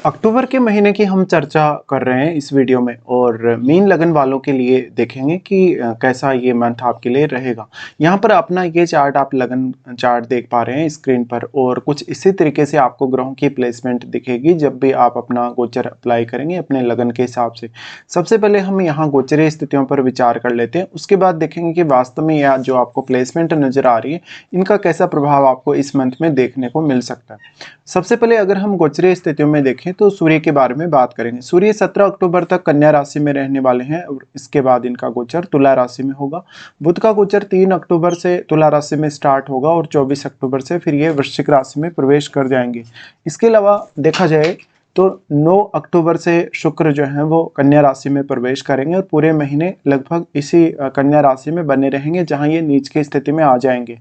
अक्टूबर के महीने की हम चर्चा कर रहे हैं इस वीडियो में और मीन लगन वालों के लिए देखेंगे कि कैसा ये मंथ आपके लिए रहेगा। यहाँ पर अपना ये चार्ट आप लगन चार्ट देख पा रहे हैं स्क्रीन पर और कुछ इसी तरीके से आपको ग्रहों की प्लेसमेंट दिखेगी जब भी आप अपना गोचर अप्लाई करेंगे अपने लगन के हिसाब से। सबसे पहले हम यहाँ गोचरीय स्थितियों पर विचार कर लेते हैं, उसके बाद देखेंगे कि वास्तव में यह जो आपको प्लेसमेंट नजर आ रही है इनका कैसा प्रभाव आपको इस मंथ में देखने को मिल सकता है। सबसे पहले अगर हम गोचरीय स्थितियों में देखें तो सूर्य के बारे में बात करेंगे। सूर्य 17 अक्टूबर तक कन्या राशि में रहने वाले हैं और इसके बाद इनका गोचर तुला राशि में होगा। बुध का गोचर 3 अक्टूबर से तुला राशि में स्टार्ट होगा और 24 अक्टूबर से फिर ये वृश्चिक राशि में प्रवेश कर जाएंगे। इसके अलावा देखा जाए तो 9 अक्टूबर से शुक्र जो है वो कन्या राशि में प्रवेश करेंगे और पूरे महीने लगभग इसी कन्या राशि में बने रहेंगे जहां ये नीच की स्थिति में आ जाएंगे।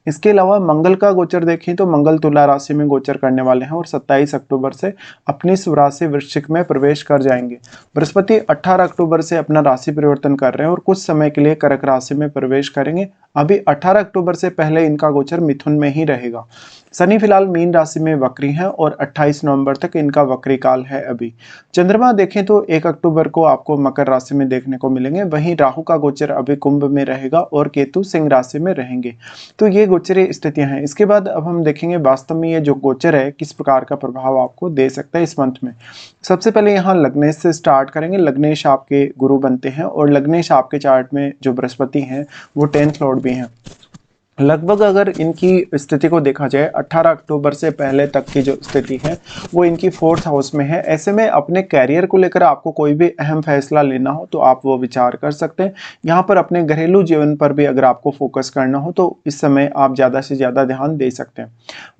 इसके अलावा मंगल का गोचर देखें तो मंगल तुला राशि में गोचर करने वाले हैं और 27 अक्टूबर से अपनी स्वराशि वृश्चिक में प्रवेश कर जाएंगे। बृहस्पति 18 अक्टूबर से अपना राशि परिवर्तन कर रहे हैं और कुछ समय के लिए कर्क राशि में प्रवेश करेंगे। अभी 18 अक्टूबर से पहले इनका गोचर मिथुन में ही रहेगा। शनि फिलहाल मीन राशि में वक्री हैं और 28 नवंबर तक इनका वक्री काल है। अभी चंद्रमा देखें तो 1 अक्टूबर को आपको मकर राशि में देखने को मिलेंगे, वहीं राहु का गोचर अभी कुंभ में रहेगा और केतु सिंह राशि में रहेंगे। तो ये गोचरीय स्थितियां हैं। इसके बाद अब हम देखेंगे वास्तव में ये जो गोचर है किस प्रकार का प्रभाव आपको दे सकता है इस मंथ में। सबसे पहले यहाँ लग्नेश से स्टार्ट करेंगे। लग्नेश आपके गुरु बनते हैं और लग्नेश आपके चार्ट में जो बृहस्पति हैं वो 10th लॉर्ड भी हैं। लगभग अगर इनकी स्थिति को देखा जाए 18 अक्टूबर से पहले तक की जो स्थिति है वो इनकी 4th हाउस में है। ऐसे में अपने कैरियर को लेकर आपको कोई भी अहम फैसला लेना हो तो आप वो विचार कर सकते हैं। यहाँ पर अपने घरेलू जीवन पर भी अगर आपको फोकस करना हो तो इस समय आप ज़्यादा से ज़्यादा ध्यान दे सकते हैं।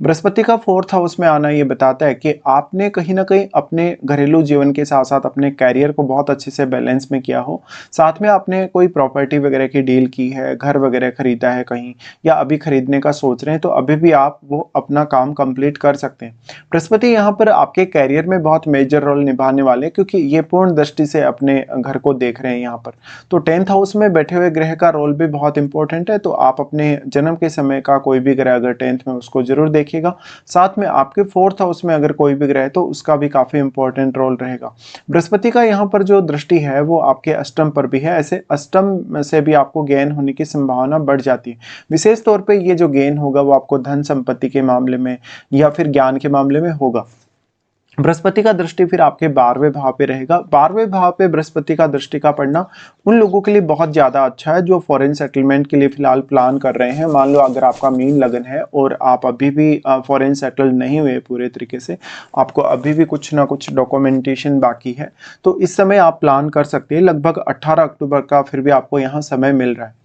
बृहस्पति का 4th हाउस में आना ये बताता है कि आपने कहीं ना कहीं अपने घरेलू जीवन के साथ साथ अपने कैरियर को बहुत अच्छे से बैलेंस में किया हो। साथ में आपने कोई प्रॉपर्टी वगैरह की डील की है, घर वगैरह खरीदा है कहीं, या अभी खरीदने का सोच रहे हैं तो अभी भी आप वो अपना काम कंप्लीट कर सकते हैं। बृहस्पति यहाँ पर आपके कैरियर में बहुत मेजर रोल निभाने वाले क्योंकि ये पूर्ण दृष्टि से अपने घर को देख रहे हैं यहाँ पर। तो 10th हाउस में बैठे हुए ग्रह का रोल भी बहुत इंपॉर्टेंट है। तो आप अपने जन्म के समय का कोई भी ग्रह अगर 10th में उसको जरूर देखिएगा। साथ में आपके 4th हाउस में अगर कोई भी ग्रह है तो उसका भी काफी इंपॉर्टेंट रोल रहेगा। बृहस्पति का यहाँ पर जो दृष्टि है वो आपके अष्टम पर भी है। ऐसे अष्टम से भी आपको गेन होने की संभावना बढ़ जाती है। विशेष तौर पे ये जो गेन होगा वो आपको धन संपत्ति के मामले में या फिर ज्ञान के मामले में होगा। बृहस्पति का दृष्टि फिर आपके 12वें भाव पे रहेगा। 12वें भाव पे बृहस्पति का दृष्टि का पड़ना उन लोगों के लिए बहुत ज्यादा अच्छा है जो फॉरेन सेटलमेंट के लिए फिलहाल प्लान कर रहे हैं। मान लो अगर आपका मीन लगन है और आप अभी भी फॉरेन सेटल नहीं हुए पूरे तरीके से, आपको अभी भी कुछ ना कुछ डॉक्यूमेंटेशन बाकी है, तो इस समय आप प्लान कर सकते हैं। लगभग 18 अक्टूबर का फिर भी आपको यहाँ समय मिल रहा है।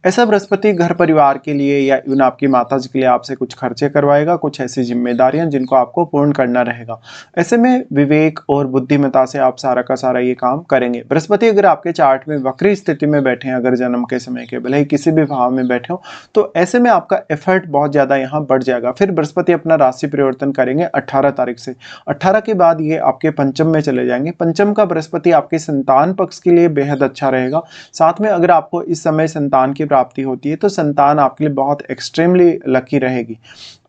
ऐसा बृहस्पति घर परिवार के लिए या इवन आपकी माता जी के लिए आपसे कुछ खर्चे करवाएगा, कुछ ऐसी जिम्मेदारियां जिनको आपको पूर्ण करना रहेगा। ऐसे में विवेक और बुद्धिमत्ता से आप सारा का सारा ये काम करेंगे। बृहस्पति अगर आपके चार्ट में वक्री स्थिति में बैठे हैं, अगर जन्म के समय के भले ही किसी भी भाव में बैठे हो, तो ऐसे में आपका एफर्ट बहुत ज्यादा यहाँ बढ़ जाएगा। फिर बृहस्पति अपना राशि परिवर्तन करेंगे 18 तारीख से। 18 के बाद ये आपके पंचम में चले जाएंगे। पंचम का बृहस्पति आपके संतान पक्ष के लिए बेहद अच्छा रहेगा। साथ में अगर आपको इस समय संतान की प्राप्ति होती है तो संतान आपके लिए बहुत एक्सट्रीमली लकी रहेगी।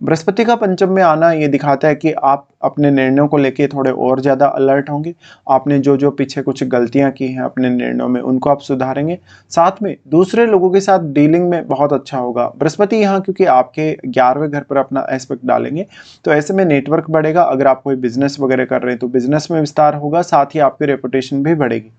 बृहस्पति का पंचम में आना ये दिखाता है कि आप अपने निर्णयों को लेके थोड़े और ज्यादा अलर्ट होंगे। आपने जो जो पीछे कुछ गलतियां की हैं अपने निर्णयों में उनको आप सुधारेंगे। साथ में दूसरे लोगों के साथ डीलिंग में बहुत अच्छा होगा। बृहस्पति यहाँ क्योंकि आपके 11वें घर पर अपना एस्पेक्ट डालेंगे तो ऐसे में नेटवर्क बढ़ेगा। अगर आप कोई बिजनेस वगैरह कर रहे हैं तो बिजनेस में विस्तार होगा, साथ ही आपकी रेपुटेशन भी बढ़ेगी।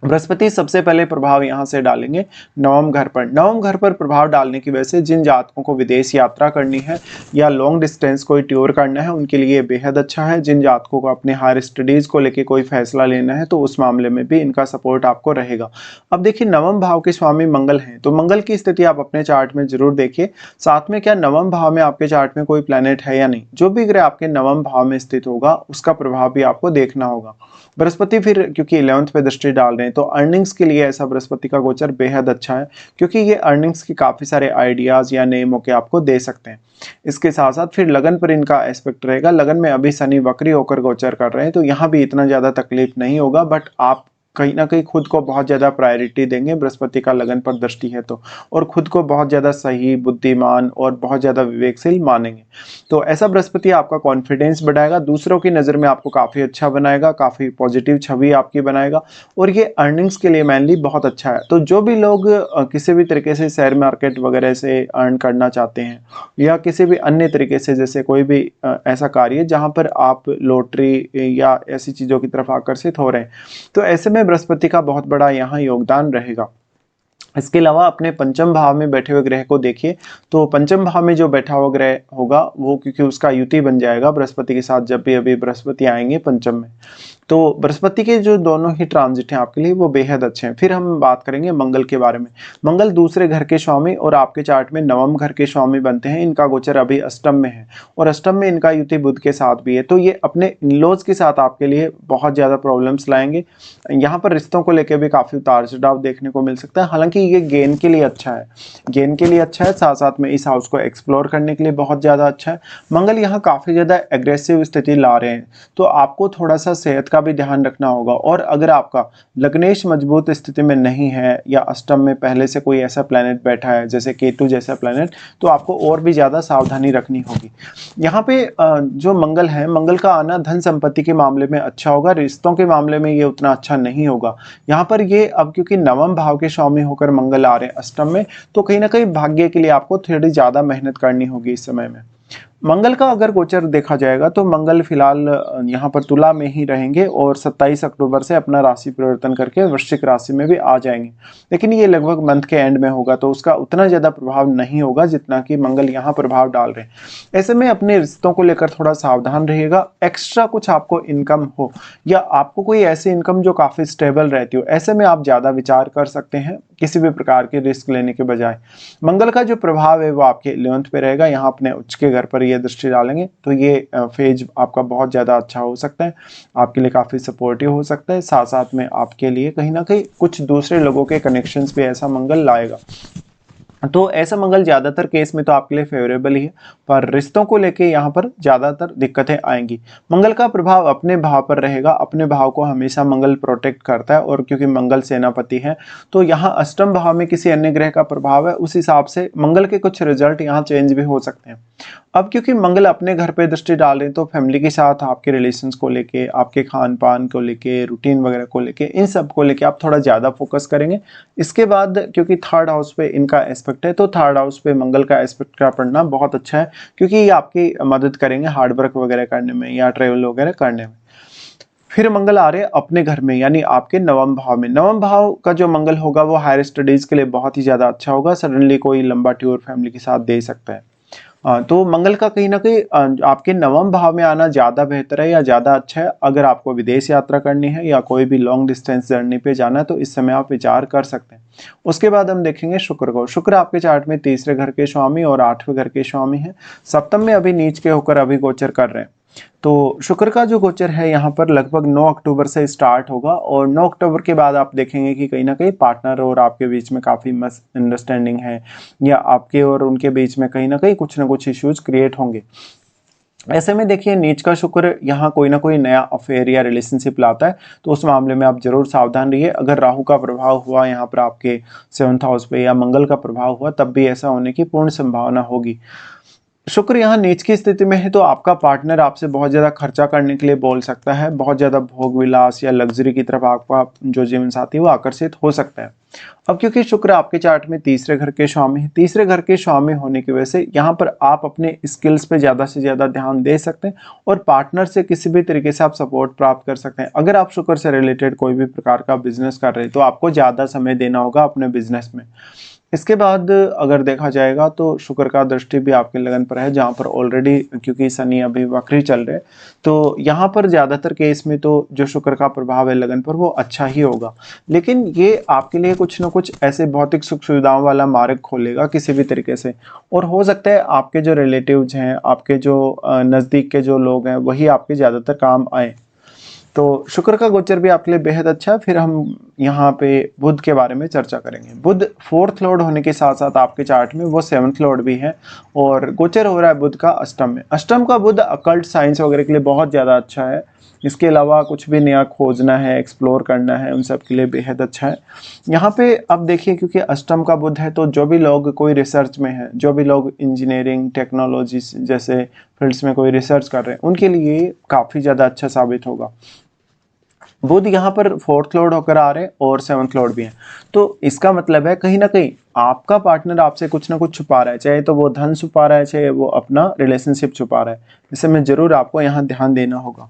बृहस्पति सबसे पहले प्रभाव यहाँ से डालेंगे नवम घर पर। नवम घर पर प्रभाव डालने की वजह से जिन जातकों को विदेश यात्रा करनी है या लॉन्ग डिस्टेंस कोई टूर करना है उनके लिए बेहद अच्छा है। जिन जातकों को अपने हायर स्टडीज को लेके कोई फैसला लेना है तो उस मामले में भी इनका सपोर्ट आपको रहेगा। अब देखिए नवम भाव के स्वामी मंगल हैं तो मंगल की स्थिति आप अपने चार्ट में जरूर देखिए। साथ में क्या नवम भाव में आपके चार्ट में कोई प्लैनेट है या नहीं। जो भी ग्रह आपके नवम भाव में स्थित होगा उसका प्रभाव भी आपको देखना होगा। बृहस्पति फिर क्योंकि 11th पे दृष्टि डाल रहे हैं तो अर्निंग्स के लिए ऐसा बृहस्पति का गोचर बेहद अच्छा है क्योंकि ये अर्निंग्स के काफी सारे आइडियाज या नए मौके आपको दे सकते हैं। इसके साथ साथ फिर लगन पर इनका एस्पेक्ट रहेगा। लगन में अभी शनि वक्री होकर गोचर कर रहे हैं तो यहाँ भी इतना ज्यादा तकलीफ नहीं होगा, बट आप कहीं न कहीं खुद को बहुत ज़्यादा प्रायोरिटी देंगे, बृहस्पति का लगन पर दृष्टि है तो, और खुद को बहुत ज़्यादा सही, बुद्धिमान और बहुत ज़्यादा विवेकशील मानेंगे। तो ऐसा बृहस्पति आपका कॉन्फिडेंस बढ़ाएगा, दूसरों की नज़र में आपको काफ़ी अच्छा बनाएगा, काफ़ी पॉजिटिव छवि आपकी बनाएगा, और ये अर्निंग्स के लिए मेनली बहुत अच्छा है। तो जो भी लोग किसी भी तरीके से शेयर मार्केट वगैरह से अर्न करना चाहते हैं, या किसी भी अन्य तरीके से, जैसे कोई भी ऐसा कार्य जहाँ पर आप लॉटरी या ऐसी चीज़ों की तरफ आकर्षित हो रहे हैं, तो ऐसे में बृहस्पति का बहुत बड़ा यहाँ योगदान रहेगा। इसके अलावा अपने पंचम भाव में बैठे हुए ग्रह को देखिए, तो पंचम भाव में जो बैठा हुआ ग्रह होगा वो, क्योंकि उसका युति बन जाएगा बृहस्पति के साथ, जब भी अभी बृहस्पति आएंगे पंचम में, तो बृहस्पति के जो दोनों ही ट्रांजिट हैं आपके लिए वो बेहद अच्छे हैं। फिर हम बात करेंगे मंगल के बारे में। मंगल दूसरे घर के स्वामी और आपके चार्ट में नवम घर के स्वामी बनते हैं। इनका गोचर अभी अष्टम में है, और अष्टम में इनका युति बुध के साथ भी है, तो ये अपने इन-लॉज के साथ आपके लिए बहुत ज़्यादा प्रॉब्लम्स लाएंगे। यहाँ पर रिश्तों को लेकर भी काफ़ी उतार चढ़ाव देखने को मिल सकता है। हालांकि ये गेन के लिए अच्छा है, गेन के लिए अच्छा है, साथ साथ में इस हाउस को एक्सप्लोर करने के लिए बहुत ज़्यादा अच्छा है। मंगल यहाँ काफ़ी ज़्यादा एग्रेसिव स्थिति ला रहे हैं, तो आपको थोड़ा सा सेहत का भी ध्यान रखना होगा। और अगर आपका लग्नेश मजबूत स्थिति में नहीं है, या अष्टम में पहले से कोई ऐसा प्लैनेट बैठा है जैसे केतु जैसा प्लैनेट, तो आपको और भी ज़्यादा सावधानी रखनी होगी। यहाँ पे जो मंगल है, मंगल का आना धन संपत्ति के मामले में अच्छा होगा, रिश्तों के मामले में ये उतना अच्छा नहीं होगा। यहाँ पर ये अब क्योंकि नवम भाव के स्वामी होकर मंगल आ रहे हैं अष्टम में, तो कहीं ना कहीं भाग्य के लिए आपको थोड़ी ज़्यादा मेहनत करनी होगी इस समय में। मंगल का अगर गोचर देखा जाएगा तो मंगल फिलहाल यहाँ पर तुला में ही रहेंगे, और 27 अक्टूबर से अपना राशि परिवर्तन करके वृश्चिक राशि में भी आ जाएंगे। लेकिन ये लगभग मंथ के एंड में होगा, तो उसका उतना ज़्यादा प्रभाव नहीं होगा जितना कि मंगल यहाँ प्रभाव डाल रहे हैं। ऐसे में अपने रिश्तों को लेकर थोड़ा सावधान रहिएगा। एक्स्ट्रा कुछ आपको इनकम हो, या आपको कोई ऐसी इनकम जो काफ़ी स्टेबल रहती हो, ऐसे में आप ज़्यादा विचार कर सकते हैं किसी भी प्रकार के रिस्क लेने के बजाय। मंगल का जो प्रभाव है वो आपके 11th पे रहेगा, यहाँ अपने उच्च के घर पर ये दृष्टि डालेंगे, तो ये फेज आपका बहुत ज़्यादा अच्छा हो सकता है, आपके लिए काफ़ी सपोर्टिव हो सकता है। साथ साथ में आपके लिए कहीं ना कहीं कुछ दूसरे लोगों के कनेक्शंस भी ऐसा मंगल लाएगा। तो ऐसा मंगल ज़्यादातर केस में तो आपके लिए फेवरेबल ही है, पर रिश्तों को लेके यहाँ पर ज़्यादातर दिक्कतें आएंगी। मंगल का प्रभाव अपने भाव पर रहेगा, अपने भाव को हमेशा मंगल प्रोटेक्ट करता है, और क्योंकि मंगल सेनापति है, तो यहाँ अष्टम भाव में किसी अन्य ग्रह का प्रभाव है, उस हिसाब से मंगल के कुछ रिजल्ट यहाँ चेंज भी हो सकते हैं। अब क्योंकि मंगल अपने घर पे दृष्टि डाल रहे हैं, तो फैमिली के साथ आपके रिलेशंस को लेके, आपके खान पान को लेके, रूटीन वगैरह को लेके, इन सब को लेके आप थोड़ा ज़्यादा फोकस करेंगे। इसके बाद क्योंकि थर्ड हाउस पे इनका एस्पेक्ट है, तो थर्ड हाउस पे मंगल का एस्पेक्ट का पड़ना बहुत अच्छा है, क्योंकि ये आपकी मदद करेंगे हार्ड वर्क वगैरह करने में या ट्रेवल वगैरह करने में। फिर मंगल आ रहे हैं अपने घर में, यानी आपके नवम भाव में। नवम भाव का जो मंगल होगा वो हायर स्टडीज के लिए बहुत ही ज़्यादा अच्छा होगा, सडनली कोई लंबा टूर फैमिली के साथ दे सकता है। तो मंगल का कहीं ना कहीं आपके नवम भाव में आना ज़्यादा बेहतर है या ज़्यादा अच्छा है। अगर आपको विदेश यात्रा करनी है या कोई भी लॉन्ग डिस्टेंस जर्नी पे जाना है, तो इस समय आप विचार कर सकते हैं। उसके बाद हम देखेंगे शुक्र को। शुक्र आपके चार्ट में तीसरे घर के स्वामी और 8वें घर के स्वामी हैं। सप्तम में अभी नीच के होकर अभी गोचर कर रहे हैं। तो शुक्र का जो गोचर है यहाँ पर लगभग 9 अक्टूबर से स्टार्ट होगा, और 9 अक्टूबर के बाद आप देखेंगे कि कहीं ना कहीं पार्टनर और आपके बीच में काफ़ी मस अंडरस्टैंडिंग है, या आपके और उनके बीच में कहीं ना कुछ इश्यूज क्रिएट होंगे। ऐसे में देखिए, नीच का शुक्र यहाँ कोई ना कोई नया अफेयर या रिलेशनशिप लाता है, तो उस मामले में आप जरूर सावधान रहिए। अगर राहु का प्रभाव हुआ यहाँ पर आपके 7th हाउस पे, या मंगल का प्रभाव हुआ, तब भी ऐसा होने की पूर्ण संभावना होगी। शुक्र यहाँ नीच की स्थिति में है, तो आपका पार्टनर आपसे बहुत ज़्यादा खर्चा करने के लिए बोल सकता है, बहुत ज़्यादा भोग विलास या लग्जरी की तरफ आपका जो जीवन साथी है वो आकर्षित हो सकता है। अब क्योंकि शुक्र आपके चार्ट में तीसरे घर के स्वामी है, तीसरे घर के स्वामी होने की वजह से यहाँ पर आप अपने स्किल्स पे ज़्यादा से ज़्यादा ध्यान दे सकते हैं, और पार्टनर से किसी भी तरीके से आप सपोर्ट प्राप्त कर सकते हैं। अगर आप शुक्र से रिलेटेड कोई भी प्रकार का बिजनेस कर रहे हैं, तो आपको ज़्यादा समय देना होगा अपने बिजनेस में। इसके बाद अगर देखा जाएगा तो शुक्र का दृष्टि भी आपके लगन पर है, जहाँ पर ऑलरेडी क्योंकि शनि अभी वक्री चल रहे, तो यहाँ पर ज़्यादातर केस में तो जो शुक्र का प्रभाव है लगन पर वो अच्छा ही होगा। लेकिन ये आपके लिए कुछ ना कुछ ऐसे भौतिक सुख सुविधाओं वाला मार्ग खोलेगा किसी भी तरीके से, और हो सकता है आपके जो रिलेटिव्स हैं, आपके जो नज़दीक के जो लोग हैं, वही आपके ज़्यादातर काम आए। तो शुक्र का गोचर भी आपके लिए बेहद अच्छा है। फिर हम यहाँ पे बुध के बारे में चर्चा करेंगे। बुध 4th लॉर्ड होने के साथ साथ आपके चार्ट में वो 7th लॉर्ड भी है और गोचर हो रहा है बुध का अष्टम में। अष्टम का बुध अकल्ट साइंस वगैरह के लिए बहुत ज़्यादा अच्छा है। इसके अलावा कुछ भी नया खोजना है, एक्सप्लोर करना है, उन सब के लिए बेहद अच्छा है। यहाँ पे अब देखिए, क्योंकि अष्टम का बुध है तो जो भी लोग कोई रिसर्च में है, जो भी लोग इंजीनियरिंग टेक्नोलॉजी जैसे फील्ड्स में कोई रिसर्च कर रहे हैं, उनके लिए काफ़ी ज़्यादा अच्छा साबित होगा। बुध यहाँ पर 4th लॉर्ड होकर आ रहे हैं और 7th लॉर्ड भी हैं, तो इसका मतलब है कहीं ना कहीं आपका पार्टनर आपसे कुछ ना कुछ छुपा रहा है, चाहे तो वो धन छुपा रहा है, चाहे वो अपना रिलेशनशिप छुपा रहा है। इसे में जरूर आपको यहाँ ध्यान देना होगा।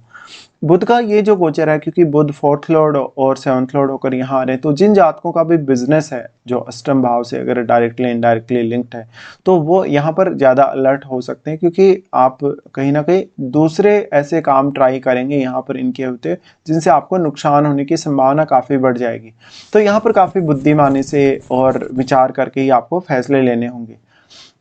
बुध का ये जो गोचर है, क्योंकि बुध 4th लॉर्ड और 7th लॉर्ड होकर यहाँ आ रहे हैं, तो जिन जातकों का भी बिजनेस है जो अष्टम भाव से अगर डायरेक्टली इनडायरेक्टली लिंक्ड है, तो वो यहाँ पर ज़्यादा अलर्ट हो सकते हैं, क्योंकि आप कहीं ना कहीं दूसरे ऐसे काम ट्राई करेंगे यहाँ पर इनके होते जिनसे आपको नुकसान होने की संभावना काफ़ी बढ़ जाएगी। तो यहाँ पर काफ़ी बुद्धिमानी से और विचार करके ही आपको फैसले लेने होंगे।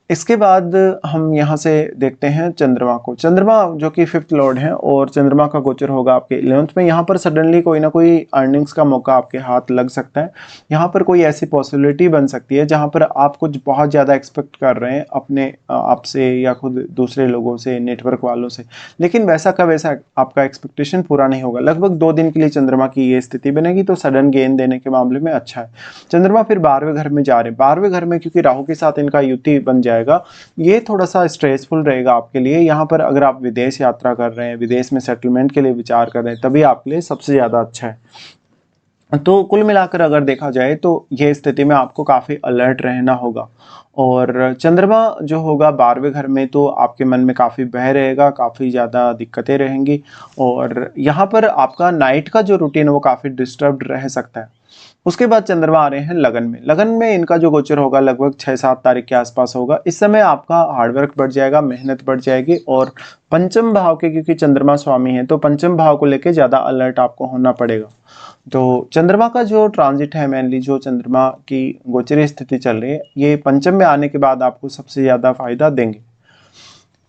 इसके बाद हम यहाँ से देखते हैं चंद्रमा को। चंद्रमा जो कि 5th लॉर्ड है और चंद्रमा का गोचर होगा आपके 11th में। यहाँ पर सडनली कोई ना कोई अर्निंग्स का मौका आपके हाथ लग सकता है। यहाँ पर कोई ऐसी पॉसिबिलिटी बन सकती है जहाँ पर आप कुछ बहुत ज़्यादा एक्सपेक्ट कर रहे हैं अपने आप से या खुद दूसरे लोगों से, नेटवर्क वालों से, लेकिन वैसा का वैसा आपका एक्सपेक्टेशन पूरा नहीं होगा। लगभग 2 दिन के लिए चंद्रमा की ये स्थिति बनेगी, तो सडन गेन देने के मामले में अच्छा है। चंद्रमा फिर 12वें घर में जा रहे हैं। 12वें घर में क्योंकि राहु के साथ इनका युति बन जाएगा, ये थोड़ा सा स्ट्रेसफुल रहेगा आपके लिए। यहाँ पर अगर आप विदेश यात्रा कर रहे हैं, विदेश में सेटलमेंट के लिए विचार कर रहे हैं, तभी आपके लिए सबसे ज़्यादा अच्छा है। तो कुल मिलाकर अगर देखा जाए तो ये स्थिति में आपको काफ़ी अलर्ट रहना होगा। और चंद्रमा जो होगा 12वें घर में, तो आपके मन में काफ़ी भय रहेगा, काफ़ी ज़्यादा दिक्कतें रहेंगी और यहाँ पर आपका नाइट का जो रूटीन है वो काफ़ी डिस्टर्ब्ड रह सकता है। उसके बाद चंद्रमा आ रहे हैं लगन में। लगन में इनका जो गोचर होगा लगभग 6-7 तारीख के आसपास होगा। इस समय आपका हार्डवर्क बढ़ जाएगा, मेहनत बढ़ जाएगी और पंचम भाव के, क्योंकि चंद्रमा स्वामी है, तो पंचम भाव को लेकर ज़्यादा अलर्ट आपको होना पड़ेगा। तो चंद्रमा का जो ट्रांजिट है, मेनली जो चंद्रमा की गोचरीय स्थिति चल रही है, ये पंचम में आने के बाद आपको सबसे ज़्यादा फायदा देंगे।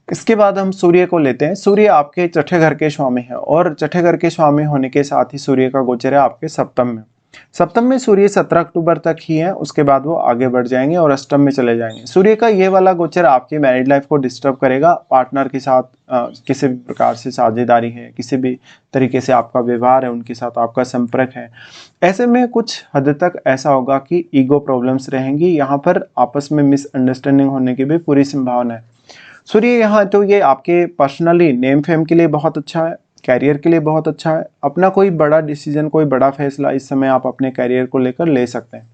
इसके बाद हम सूर्य को लेते हैं। सूर्य आपके छठे घर के स्वामी है और छठे घर के स्वामी होने के साथ ही सूर्य का गोचर है आपके सप्तम में। सप्तम में सूर्य 17 अक्टूबर तक ही है, उसके बाद वो आगे बढ़ जाएंगे और अष्टम में चले जाएंगे। सूर्य का ये वाला गोचर आपकी मैरिड लाइफ को डिस्टर्ब करेगा। पार्टनर के साथ किसी भी प्रकार से साझेदारी है, किसी भी तरीके से आपका व्यवहार है, उनके साथ आपका संपर्क है, ऐसे में कुछ हद तक ऐसा होगा कि ईगो प्रॉब्लम्स रहेंगी। यहाँ पर आपस में मिसअंडरस्टैंडिंग होने की भी पूरी संभावना है। सूर्य यहाँ तो ये आपके पर्सनली नेम फेम के लिए बहुत अच्छा है, कैरियर के लिए बहुत अच्छा है। अपना कोई बड़ा डिसीजन, कोई बड़ा फैसला इस समय आप अपने कैरियर को लेकर ले सकते हैं।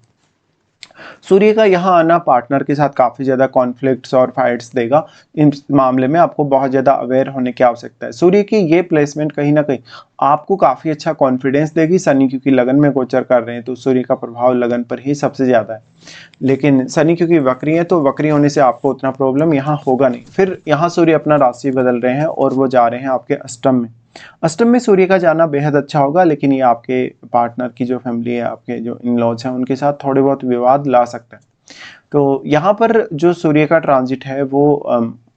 सूर्य का यहाँ आना पार्टनर के साथ काफ़ी ज़्यादा कॉन्फ्लिक्ट्स और फाइट्स देगा। इन मामले में आपको बहुत ज़्यादा अवेयर होने की आवश्यकता है। सूर्य की ये प्लेसमेंट कहीं ना कहीं आपको काफ़ी अच्छा कॉन्फिडेंस देगी। शनि क्योंकि लगन में गोचर कर रहे हैं, तो सूर्य का प्रभाव लगन पर ही सबसे ज़्यादा है। लेकिन शनि क्योंकि वक्री है, तो वक्री होने से आपको उतना प्रॉब्लम यहाँ होगा नहीं। फिर यहाँ सूर्य अपना राशि बदल रहे हैं और वो जा रहे हैं आपके अष्टम में। अष्टम में सूर्य का जाना बेहद अच्छा होगा, लेकिन ये आपके पार्टनर की जो फैमिली है, आपके जो इन लॉज हैं, उनके साथ थोड़े बहुत विवाद ला सकता है। तो यहाँ पर जो सूर्य का ट्रांजिट है वो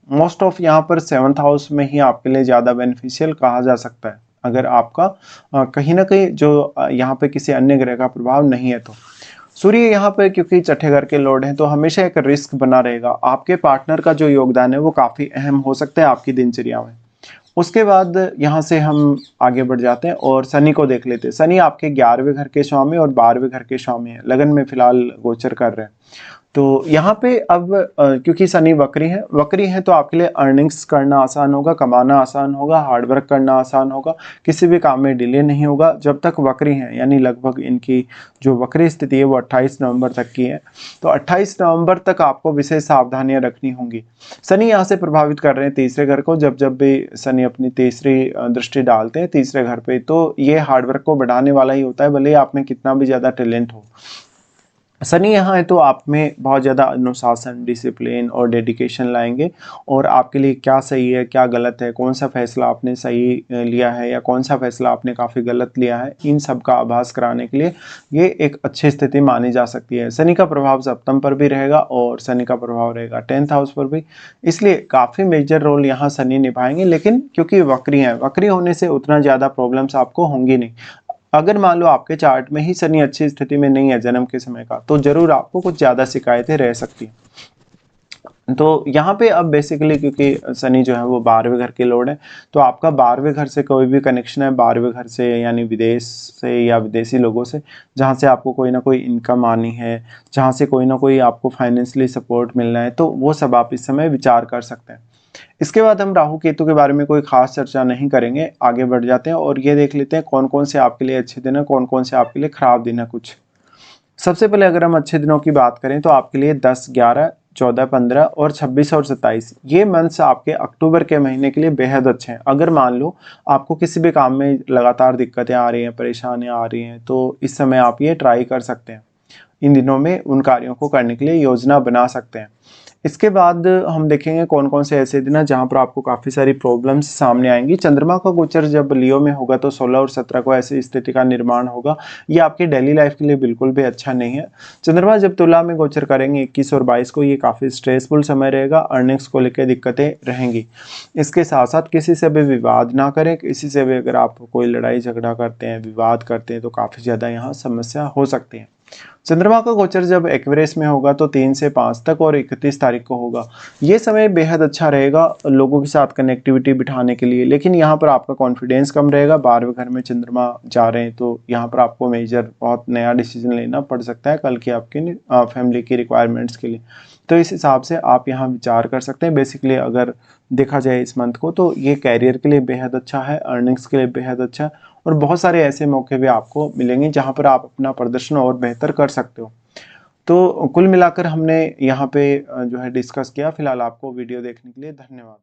मोस्ट ऑफ यहाँ पर 7th हाउस में ही आपके लिए ज़्यादा बेनिफिशियल कहा जा सकता है, अगर आपका कहीं ना कहीं जो यहाँ पे किसी अन्य ग्रह का प्रभाव नहीं है। तो सूर्य यहाँ पे क्योंकि छठे घर के लॉर्ड हैं, तो हमेशा एक रिस्क बना रहेगा। आपके पार्टनर का जो योगदान है वो काफ़ी अहम हो सकता है आपकी दिनचर्या में। उसके बाद यहाँ से हम आगे बढ़ जाते हैं और शनि को देख लेते हैं। शनि आपके 11वें घर के स्वामी और 12वें घर के स्वामी है, लगन में फिलहाल गोचर कर रहे हैं। तो यहाँ पे अब क्योंकि शनि वक्री है तो आपके लिए अर्निंग्स करना आसान होगा, कमाना आसान होगा, हार्डवर्क करना आसान होगा, किसी भी काम में डिले नहीं होगा जब तक वक्री हैं। यानी लगभग इनकी जो वक्री स्थिति है वो 28 नवंबर तक की है। तो 28 नवंबर तक आपको विशेष सावधानियां रखनी होंगी। शनि यहाँ से प्रभावित कर रहे हैं तीसरे घर को। जब जब भी शनि अपनी तीसरी दृष्टि डालते हैं तीसरे घर पे, तो ये हार्डवर्क को बढ़ाने वाला ही होता है, भले ही आप में कितना भी ज़्यादा टैलेंट हो। शनि यहाँ है तो आप में बहुत ज़्यादा अनुशासन, डिसिप्लिन और डेडिकेशन लाएंगे और आपके लिए क्या सही है, क्या गलत है, कौन सा फैसला आपने सही लिया है या कौन सा फैसला आपने काफ़ी गलत लिया है, इन सब का आभास कराने के लिए ये एक अच्छी स्थिति मानी जा सकती है। शनि का प्रभाव सप्तम पर भी रहेगा और शनि का प्रभाव रहेगा 10th हाउस पर भी, इसलिए काफ़ी मेजर रोल यहाँ शनि निभाएंगे। लेकिन क्योंकि वक्री हैं, वक्री होने से उतना ज़्यादा प्रॉब्लम्स आपको होंगी नहीं। अगर मान लो आपके चार्ट में ही शनि अच्छी स्थिति में नहीं है जन्म के समय का, तो ज़रूर आपको कुछ ज़्यादा शिकायतें रह सकती हैं। तो यहाँ पे अब बेसिकली क्योंकि शनि जो है वो 12वें घर के लॉर्ड है, तो आपका 12वें घर से कोई भी कनेक्शन है 12वें घर से, यानी विदेश से या विदेशी लोगों से, जहाँ से आपको कोई ना कोई इनकम आनी है, जहाँ से कोई ना कोई आपको फाइनेंशियली सपोर्ट मिलना है, तो वो सब आप इस समय विचार कर सकते हैं। इसके बाद हम राहु केतु के बारे में कोई खास चर्चा नहीं करेंगे, आगे बढ़ जाते हैं और ये देख लेते हैं कौन कौन से आपके लिए अच्छे दिन है, कौन कौन से आपके लिए खराब दिन है कुछ। सबसे पहले अगर हम अच्छे दिनों की बात करें तो आपके लिए 10, 11, 14, 15 और 26 और 27 ये मंथ्स आपके अक्टूबर के महीने के लिए बेहद अच्छे हैं। अगर मान लो आपको किसी भी काम में लगातार दिक्कतें आ रही हैं, परेशानियां आ रही हैं, तो इस समय आप ये ट्राई कर सकते हैं। इन दिनों में उन कार्यों को करने के लिए योजना बना सकते हैं। इसके बाद हम देखेंगे कौन कौन से ऐसे दिन हैं जहाँ पर आपको काफ़ी सारी प्रॉब्लम्स सामने आएंगी। चंद्रमा का गोचर जब लियो में होगा तो 16 और 17 को ऐसी स्थिति का निर्माण होगा। ये आपकी डेली लाइफ के लिए बिल्कुल भी अच्छा नहीं है। चंद्रमा जब तुला में गोचर करेंगे 21 और 22 को, ये काफ़ी स्ट्रेसफुल समय रहेगा, अर्निंग्स को लेकर दिक्कतें रहेंगी। इसके साथ साथ किसी से भी विवाद ना करें, किसी से भी अगर आप कोई लड़ाई झगड़ा करते हैं, विवाद करते हैं, तो काफ़ी ज़्यादा यहाँ समस्या हो सकती है। चंद्रमा का गोचर जब एक्वेरियस में होगा तो 3 से 5 तक और 31 तारीख को होगा। ये समय बेहद अच्छा रहेगा लोगों के साथ कनेक्टिविटी बिठाने के लिए, लेकिन यहाँ पर आपका कॉन्फिडेंस कम रहेगा। 12वें घर में चंद्रमा जा रहे हैं तो यहाँ पर आपको मेजर बहुत नया डिसीजन लेना पड़ सकता है कल की आपकी फैमिली की रिक्वायरमेंट्स के लिए। तो इस हिसाब से आप यहाँ विचार कर सकते हैं। बेसिकली अगर देखा जाए इस मंथ को तो ये कैरियर के लिए बेहद अच्छा है, अर्निंग्स के लिए बेहद अच्छा है और बहुत सारे ऐसे मौके भी आपको मिलेंगे जहाँ पर आप अपना प्रदर्शन और बेहतर कर सकते हो। तो कुल मिलाकर हमने यहाँ पे जो है डिस्कस किया। फिलहाल आपको वीडियो देखने के लिए धन्यवाद।